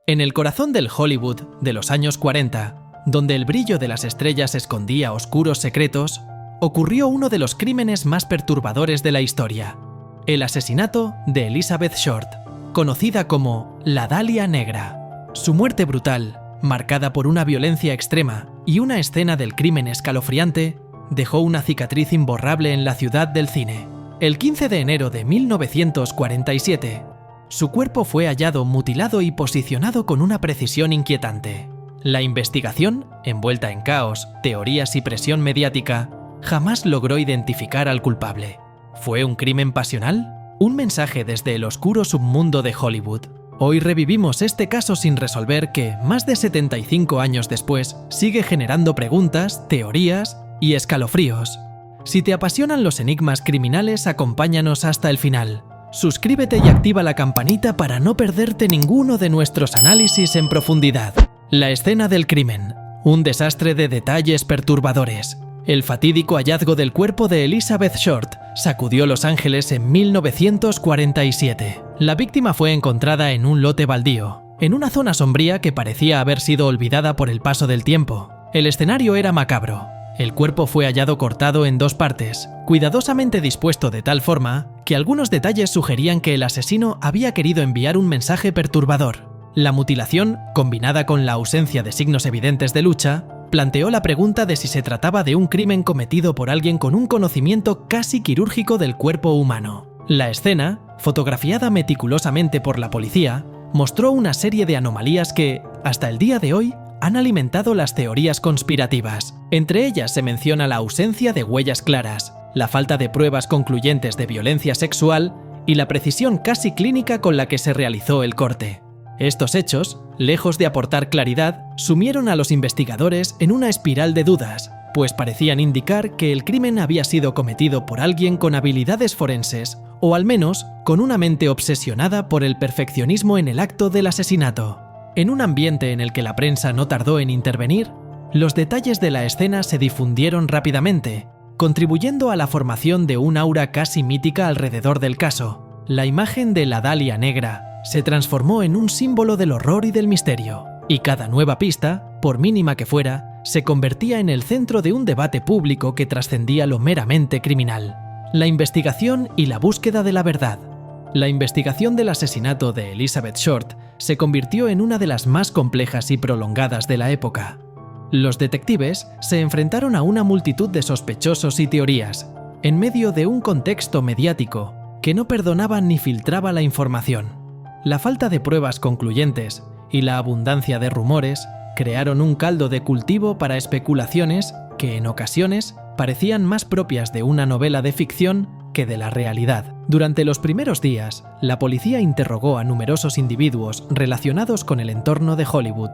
En el corazón del Hollywood de los años 40, donde el brillo de las estrellas escondía oscuros secretos, ocurrió uno de los crímenes más perturbadores de la historia: el asesinato de Elizabeth Short, conocida como la Dalia Negra. Su muerte brutal, marcada por una violencia extrema y una escena del crimen escalofriante, dejó una cicatriz imborrable en la ciudad del cine. El 15 de enero de 1947, su cuerpo fue hallado mutilado y posicionado con una precisión inquietante. La investigación, envuelta en caos, teorías y presión mediática, jamás logró identificar al culpable. ¿Fue un crimen pasional? ¿Un mensaje desde el oscuro submundo de Hollywood? Hoy revivimos este caso sin resolver que, más de 75 años después, sigue generando preguntas, teorías y escalofríos. Si te apasionan los enigmas criminales, acompáñanos hasta el final. Suscríbete y activa la campanita para no perderte ninguno de nuestros análisis en profundidad. La escena del crimen. Un desastre de detalles perturbadores. El fatídico hallazgo del cuerpo de Elizabeth Short sacudió Los Ángeles en 1947. La víctima fue encontrada en un lote baldío, en una zona sombría que parecía haber sido olvidada por el paso del tiempo. El escenario era macabro. El cuerpo fue hallado cortado en dos partes, cuidadosamente dispuesto de tal forma que algunos detalles sugerían que el asesino había querido enviar un mensaje perturbador. La mutilación, combinada con la ausencia de signos evidentes de lucha, planteó la pregunta de si se trataba de un crimen cometido por alguien con un conocimiento casi quirúrgico del cuerpo humano. La escena, fotografiada meticulosamente por la policía, mostró una serie de anomalías que, hasta el día de hoy, han alimentado las teorías conspirativas. Entre ellas se menciona la ausencia de huellas claras, la falta de pruebas concluyentes de violencia sexual y la precisión casi clínica con la que se realizó el corte. Estos hechos, lejos de aportar claridad, sumieron a los investigadores en una espiral de dudas, pues parecían indicar que el crimen había sido cometido por alguien con habilidades forenses, o al menos con una mente obsesionada por el perfeccionismo en el acto del asesinato. En un ambiente en el que la prensa no tardó en intervenir, los detalles de la escena se difundieron rápidamente, contribuyendo a la formación de un aura casi mítica alrededor del caso. La imagen de la Dalia Negra se transformó en un símbolo del horror y del misterio, y cada nueva pista, por mínima que fuera, se convertía en el centro de un debate público que trascendía lo meramente criminal. La investigación y la búsqueda de la verdad. La investigación del asesinato de Elizabeth Short se convirtió en una de las más complejas y prolongadas de la época. Los detectives se enfrentaron a una multitud de sospechosos y teorías, en medio de un contexto mediático que no perdonaba ni filtraba la información. La falta de pruebas concluyentes y la abundancia de rumores crearon un caldo de cultivo para especulaciones que en ocasiones parecían más propias de una novela de ficción que de la realidad. Durante los primeros días, la policía interrogó a numerosos individuos relacionados con el entorno de Hollywood,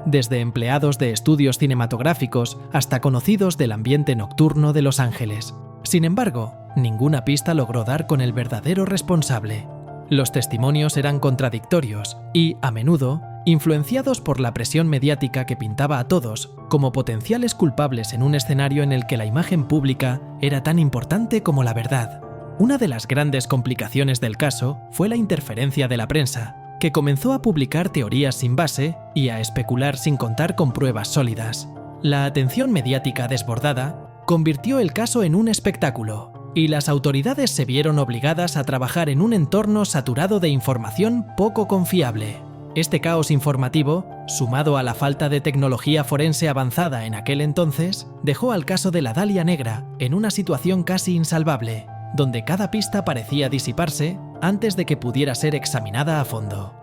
desde empleados de estudios cinematográficos hasta conocidos del ambiente nocturno de Los Ángeles. Sin embargo, ninguna pista logró dar con el verdadero responsable. Los testimonios eran contradictorios y, a menudo, influenciados por la presión mediática que pintaba a todos como potenciales culpables en un escenario en el que la imagen pública era tan importante como la verdad. Una de las grandes complicaciones del caso fue la interferencia de la prensa, que comenzó a publicar teorías sin base y a especular sin contar con pruebas sólidas. La atención mediática desbordada convirtió el caso en un espectáculo, y las autoridades se vieron obligadas a trabajar en un entorno saturado de información poco confiable. Este caos informativo, sumado a la falta de tecnología forense avanzada en aquel entonces, dejó al caso de la Dalia Negra en una situación casi insalvable, donde cada pista parecía disiparse antes de que pudiera ser examinada a fondo.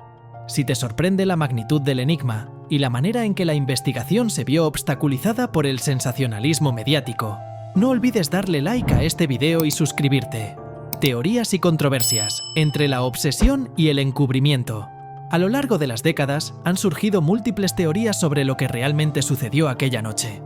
Si te sorprende la magnitud del enigma y la manera en que la investigación se vio obstaculizada por el sensacionalismo mediático, no olvides darle like a este video y suscribirte. Teorías y controversias entre la obsesión y el encubrimiento. A lo largo de las décadas han surgido múltiples teorías sobre lo que realmente sucedió aquella noche.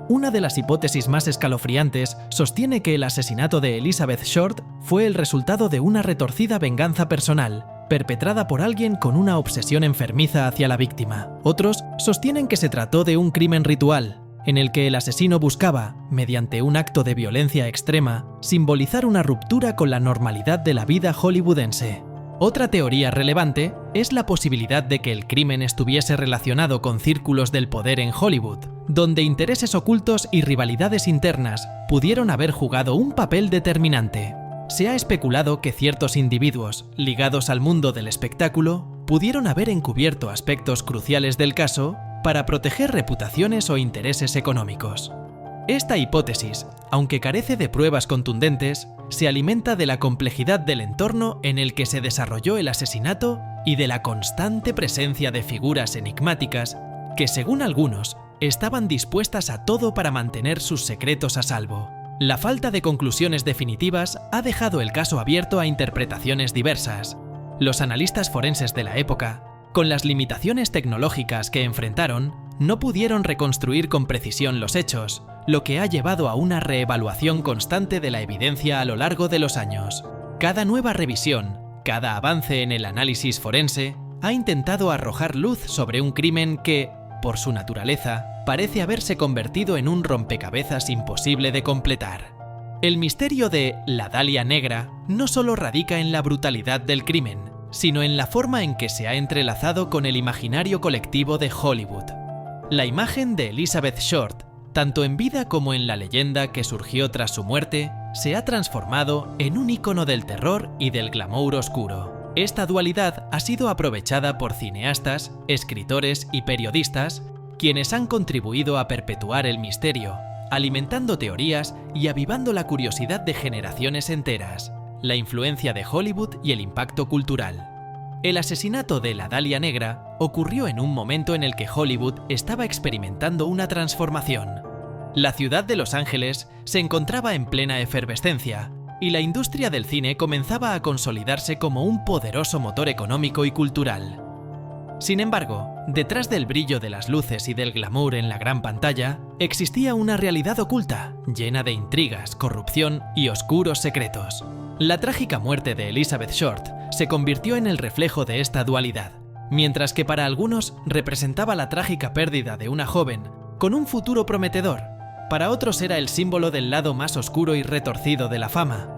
Una de las hipótesis más escalofriantes sostiene que el asesinato de Elizabeth Short fue el resultado de una retorcida venganza personal, perpetrada por alguien con una obsesión enfermiza hacia la víctima. Otros sostienen que se trató de un crimen ritual, en el que el asesino buscaba, mediante un acto de violencia extrema, simbolizar una ruptura con la normalidad de la vida hollywoodense. Otra teoría relevante es la posibilidad de que el crimen estuviese relacionado con círculos del poder en Hollywood, donde intereses ocultos y rivalidades internas pudieron haber jugado un papel determinante. Se ha especulado que ciertos individuos ligados al mundo del espectáculo pudieron haber encubierto aspectos cruciales del caso para proteger reputaciones o intereses económicos. Esta hipótesis, aunque carece de pruebas contundentes, se alimenta de la complejidad del entorno en el que se desarrolló el asesinato y de la constante presencia de figuras enigmáticas que, según algunos, estaban dispuestas a todo para mantener sus secretos a salvo. La falta de conclusiones definitivas ha dejado el caso abierto a interpretaciones diversas. Los analistas forenses de la época, con las limitaciones tecnológicas que enfrentaron, no pudieron reconstruir con precisión los hechos, lo que ha llevado a una reevaluación constante de la evidencia a lo largo de los años. Cada nueva revisión, cada avance en el análisis forense, ha intentado arrojar luz sobre un crimen que, por su naturaleza, parece haberse convertido en un rompecabezas imposible de completar. El misterio de la Dalia Negra no solo radica en la brutalidad del crimen, sino en la forma en que se ha entrelazado con el imaginario colectivo de Hollywood. La imagen de Elizabeth Short, tanto en vida como en la leyenda que surgió tras su muerte, se ha transformado en un ícono del terror y del glamour oscuro. Esta dualidad ha sido aprovechada por cineastas, escritores y periodistas, quienes han contribuido a perpetuar el misterio, alimentando teorías y avivando la curiosidad de generaciones enteras, la influencia de Hollywood y el impacto cultural. El asesinato de la Dalia Negra ocurrió en un momento en el que Hollywood estaba experimentando una transformación. La ciudad de Los Ángeles se encontraba en plena efervescencia, y la industria del cine comenzaba a consolidarse como un poderoso motor económico y cultural. Sin embargo, detrás del brillo de las luces y del glamour en la gran pantalla, existía una realidad oculta, llena de intrigas, corrupción y oscuros secretos. La trágica muerte de Elizabeth Short se convirtió en el reflejo de esta dualidad, mientras que para algunos representaba la trágica pérdida de una joven con un futuro prometedor, para otros era el símbolo del lado más oscuro y retorcido de la fama.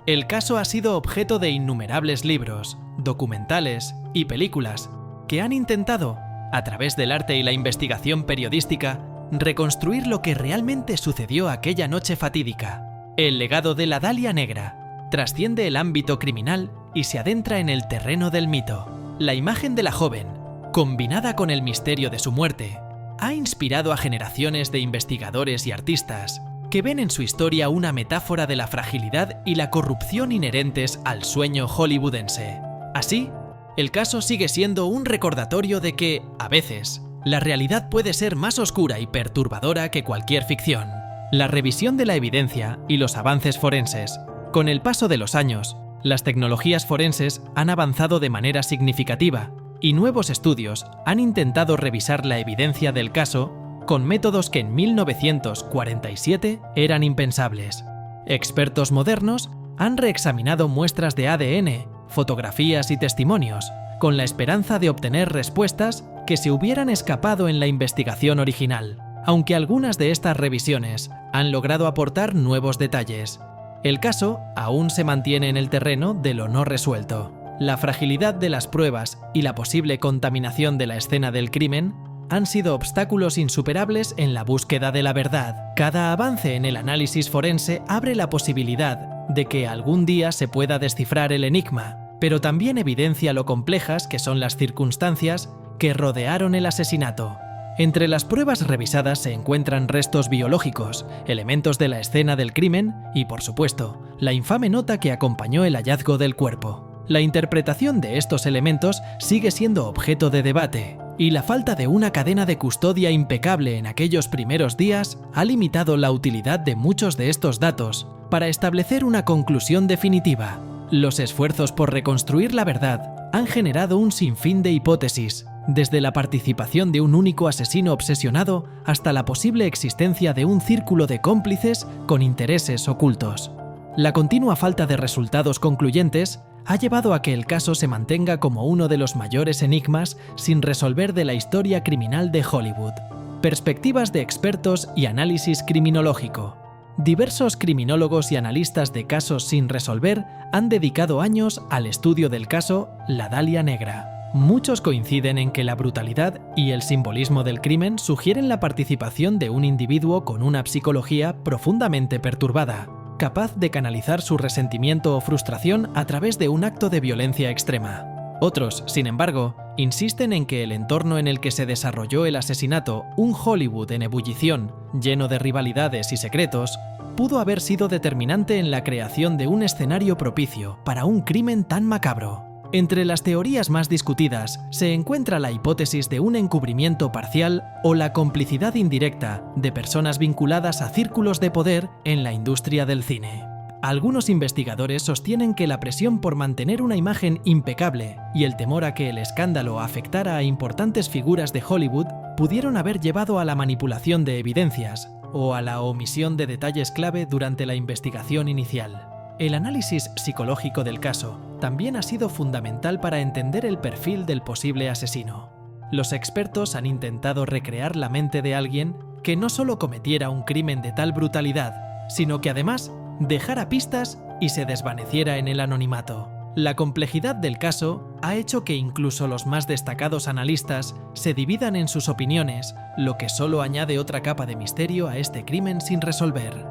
El caso ha sido objeto de innumerables libros, documentales y películas que han intentado, a través del arte y la investigación periodística, reconstruir lo que realmente sucedió aquella noche fatídica. El legado de la Dalia Negra trasciende el ámbito criminal y se adentra en el terreno del mito. La imagen de la joven, combinada con el misterio de su muerte, ha inspirado a generaciones de investigadores y artistas que ven en su historia una metáfora de la fragilidad y la corrupción inherentes al sueño hollywoodense. Así, el caso sigue siendo un recordatorio de que, a veces, la realidad puede ser más oscura y perturbadora que cualquier ficción. La revisión de la evidencia y los avances forenses. Con el paso de los años, las tecnologías forenses han avanzado de manera significativa y nuevos estudios han intentado revisar la evidencia del caso con métodos que en 1947 eran impensables. Expertos modernos han reexaminado muestras de ADN, fotografías y testimonios, con la esperanza de obtener respuestas que se hubieran escapado en la investigación original, aunque algunas de estas revisiones han logrado aportar nuevos detalles. El caso aún se mantiene en el terreno de lo no resuelto. La fragilidad de las pruebas y la posible contaminación de la escena del crimen han sido obstáculos insuperables en la búsqueda de la verdad. Cada avance en el análisis forense abre la posibilidad de que algún día se pueda descifrar el enigma, pero también evidencia lo complejas que son las circunstancias que rodearon el asesinato. Entre las pruebas revisadas se encuentran restos biológicos, elementos de la escena del crimen y, por supuesto, la infame nota que acompañó el hallazgo del cuerpo. La interpretación de estos elementos sigue siendo objeto de debate, y la falta de una cadena de custodia impecable en aquellos primeros días ha limitado la utilidad de muchos de estos datos para establecer una conclusión definitiva. Los esfuerzos por reconstruir la verdad han generado un sinfín de hipótesis, desde la participación de un único asesino obsesionado hasta la posible existencia de un círculo de cómplices con intereses ocultos. La continua falta de resultados concluyentes ha llevado a que el caso se mantenga como uno de los mayores enigmas sin resolver de la historia criminal de Hollywood. Perspectivas de expertos y análisis criminológico. Diversos criminólogos y analistas de casos sin resolver han dedicado años al estudio del caso La Dalia Negra. Muchos coinciden en que la brutalidad y el simbolismo del crimen sugieren la participación de un individuo con una psicología profundamente perturbada, capaz de canalizar su resentimiento o frustración a través de un acto de violencia extrema. Otros, sin embargo, insisten en que el entorno en el que se desarrolló el asesinato, un Hollywood en ebullición, lleno de rivalidades y secretos, pudo haber sido determinante en la creación de un escenario propicio para un crimen tan macabro. Entre las teorías más discutidas se encuentra la hipótesis de un encubrimiento parcial o la complicidad indirecta de personas vinculadas a círculos de poder en la industria del cine. Algunos investigadores sostienen que la presión por mantener una imagen impecable y el temor a que el escándalo afectara a importantes figuras de Hollywood pudieron haber llevado a la manipulación de evidencias o a la omisión de detalles clave durante la investigación inicial. El análisis psicológico del caso también ha sido fundamental para entender el perfil del posible asesino. Los expertos han intentado recrear la mente de alguien que no solo cometiera un crimen de tal brutalidad, sino que además dejara pistas y se desvaneciera en el anonimato. La complejidad del caso ha hecho que incluso los más destacados analistas se dividan en sus opiniones, lo que solo añade otra capa de misterio a este crimen sin resolver.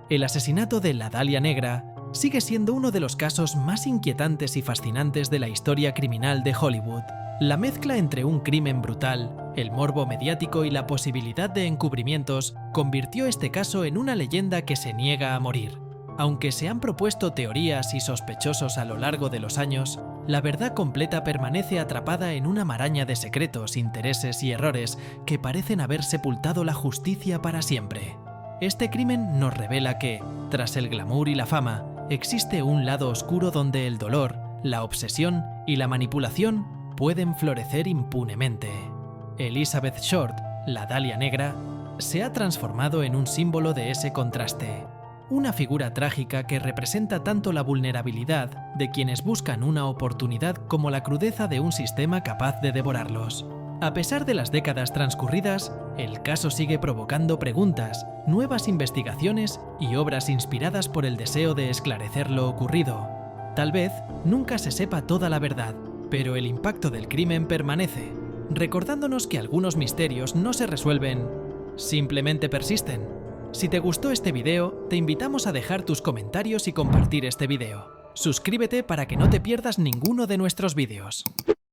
El asesinato de la Dalia Negra sigue siendo uno de los casos más inquietantes y fascinantes de la historia criminal de Hollywood. La mezcla entre un crimen brutal, el morbo mediático y la posibilidad de encubrimientos convirtió este caso en una leyenda que se niega a morir. Aunque se han propuesto teorías y sospechosos a lo largo de los años, la verdad completa permanece atrapada en una maraña de secretos, intereses y errores que parecen haber sepultado la justicia para siempre. Este crimen nos revela que, tras el glamour y la fama, existe un lado oscuro donde el dolor, la obsesión y la manipulación pueden florecer impunemente. Elizabeth Short, la Dalia Negra, se ha transformado en un símbolo de ese contraste. Una figura trágica que representa tanto la vulnerabilidad de quienes buscan una oportunidad como la crudeza de un sistema capaz de devorarlos. A pesar de las décadas transcurridas, el caso sigue provocando preguntas, nuevas investigaciones y obras inspiradas por el deseo de esclarecer lo ocurrido. Tal vez nunca se sepa toda la verdad, pero el impacto del crimen permanece, recordándonos que algunos misterios no se resuelven, simplemente persisten. Si te gustó este video, te invitamos a dejar tus comentarios y compartir este video. Suscríbete para que no te pierdas ninguno de nuestros vídeos.